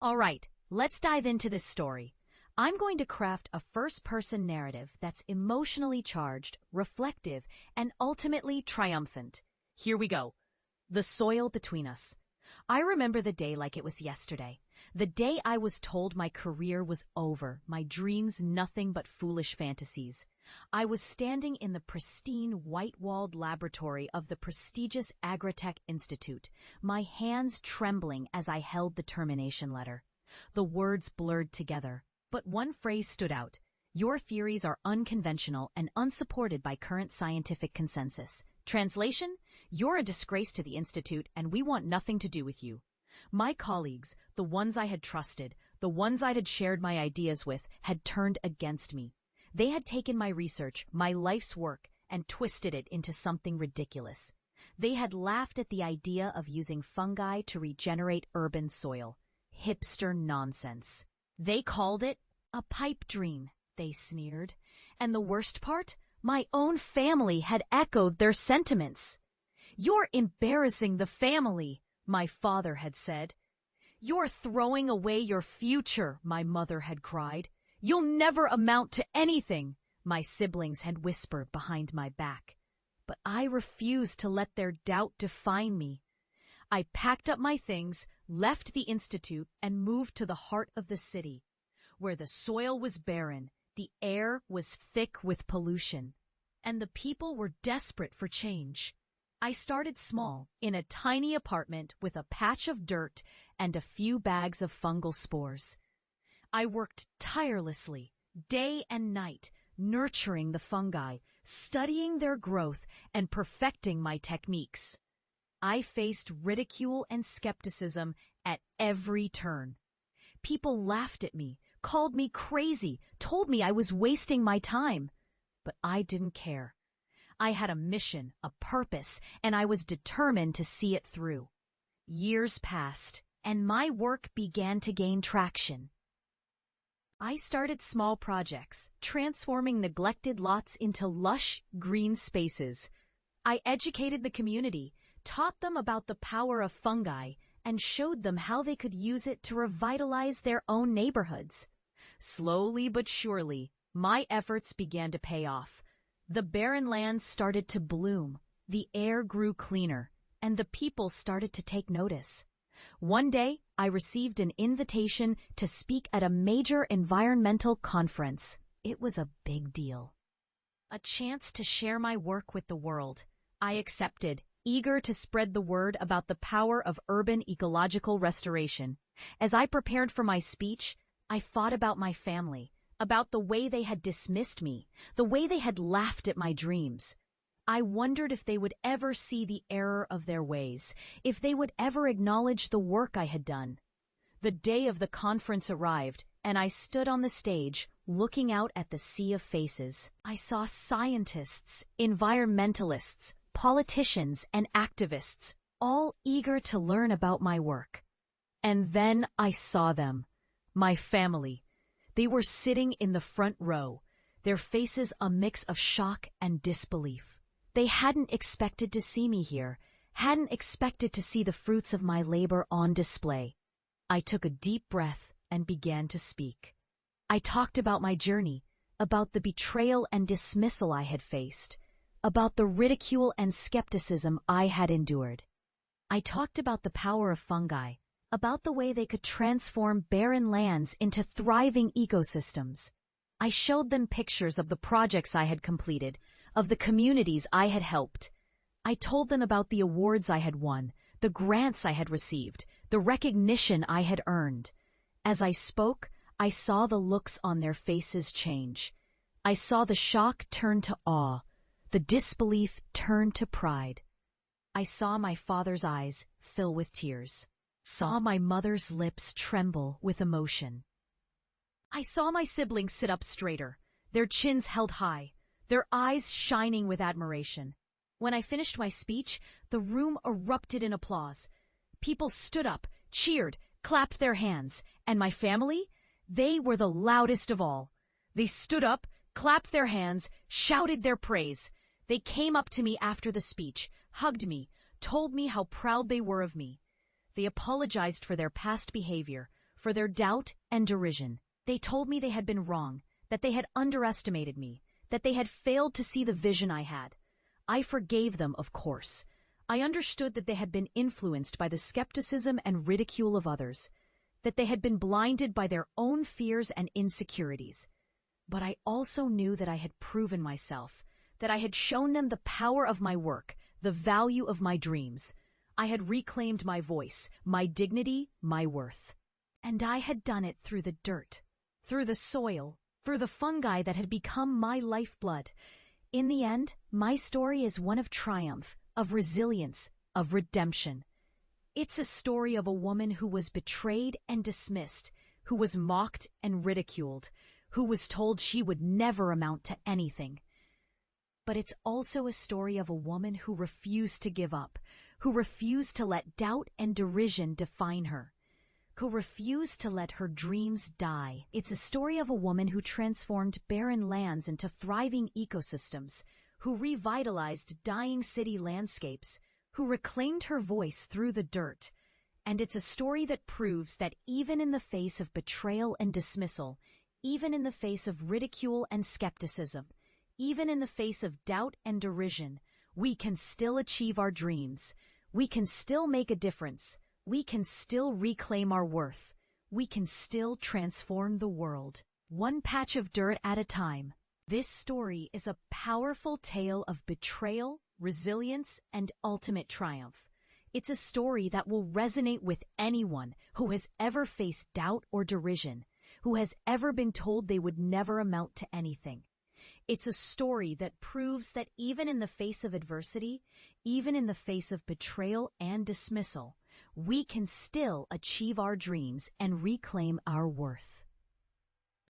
All right, let's dive into this story. I'm going to craft a first-person narrative that's emotionally charged, reflective, and ultimately triumphant. Here we go. The soil between us. I remember the day like it was yesterday. The day I was told my career was over, my dreams nothing but foolish fantasies. I was standing in the pristine, white-walled laboratory of the prestigious AgriTech Institute, my hands trembling as I held the termination letter. The words blurred together, but one phrase stood out. Your theories are unconventional and unsupported by current scientific consensus. Translation: you're a disgrace to the Institute and we want nothing to do with you. My colleagues, the ones I had trusted, the ones I had shared my ideas with, had turned against me. They had taken my research, my life's work, and twisted it into something ridiculous. They had laughed at the idea of using fungi to regenerate urban soil. Hipster nonsense. They called it a pipe dream, they sneered. And the worst part? My own family had echoed their sentiments. You're embarrassing the family, my father had said. You're throwing away your future, my mother had cried. You'll never amount to anything, my siblings had whispered behind my back. But I refused to let their doubt define me. I packed up my things, left the institute, and moved to the heart of the city, where the soil was barren, the air was thick with pollution, and the people were desperate for change. I started small, in a tiny apartment with a patch of dirt and a few bags of fungal spores. I worked tirelessly, day and night, nurturing the fungi, studying their growth, and perfecting my techniques. I faced ridicule and skepticism at every turn. People laughed at me, called me crazy, told me I was wasting my time. But I didn't care. I had a mission, a purpose, and I was determined to see it through. Years passed, and my work began to gain traction. I started small projects, transforming neglected lots into lush, green spaces. I educated the community, taught them about the power of fungi, and showed them how they could use it to revitalize their own neighborhoods. Slowly but surely, my efforts began to pay off. The barren lands started to bloom, the air grew cleaner, and the people started to take notice. One day, I received an invitation to speak at a major environmental conference. It was a big deal. A chance to share my work with the world. I accepted, eager to spread the word about the power of urban ecological restoration. As I prepared for my speech, I thought about my family, about the way they had dismissed me, the way they had laughed at my dreams. I wondered if they would ever see the error of their ways, if they would ever acknowledge the work I had done. The day of the conference arrived, and I stood on the stage, looking out at the sea of faces. I saw scientists, environmentalists, politicians, and activists, all eager to learn about my work. And then I saw them, my family. They were sitting in the front row, their faces a mix of shock and disbelief. They hadn't expected to see me here, hadn't expected to see the fruits of my labor on display. I took a deep breath and began to speak. I talked about my journey, about the betrayal and dismissal I had faced, about the ridicule and skepticism I had endured. I talked about the power of fungi, about the way they could transform barren lands into thriving ecosystems. I showed them pictures of the projects I had completed, of the communities I had helped. I told them about the awards I had won, the grants I had received, the recognition I had earned. As I spoke, I saw the looks on their faces change. I saw the shock turn to awe, the disbelief turn to pride. I saw my father's eyes fill with tears, saw my mother's lips tremble with emotion. I saw my siblings sit up straighter, their chins held high, their eyes shining with admiration. When I finished my speech, the room erupted in applause. People stood up, cheered, clapped their hands, and my family? They were the loudest of all. They stood up, clapped their hands, shouted their praise. They came up to me after the speech, hugged me, told me how proud they were of me. They apologized for their past behavior, for their doubt and derision. They told me they had been wrong, that they had underestimated me, that they had failed to see the vision I had. I forgave them, of course. I understood that they had been influenced by the skepticism and ridicule of others, that they had been blinded by their own fears and insecurities. But I also knew that I had proven myself, that I had shown them the power of my work, the value of my dreams. I had reclaimed my voice, my dignity, my worth. And I had done it through the dirt, through the soil, through the fungi that had become my lifeblood. In the end, my story is one of triumph, of resilience, of redemption. It's a story of a woman who was betrayed and dismissed, who was mocked and ridiculed, who was told she would never amount to anything. But it's also a story of a woman who refused to give up, who refused to let doubt and derision define her, who refused to let her dreams die. It's a story of a woman who transformed barren lands into thriving ecosystems, who revitalized dying city landscapes, who reclaimed her voice through the dirt. And it's a story that proves that even in the face of betrayal and dismissal, even in the face of ridicule and skepticism, even in the face of doubt and derision, we can still achieve our dreams. We can still make a difference. We can still reclaim our worth. We can still transform the world, one patch of dirt at a time. This story is a powerful tale of betrayal, resilience, and ultimate triumph. It's a story that will resonate with anyone who has ever faced doubt or derision, who has ever been told they would never amount to anything. It's a story that proves that even in the face of adversity, even in the face of betrayal and dismissal, we can still achieve our dreams and reclaim our worth.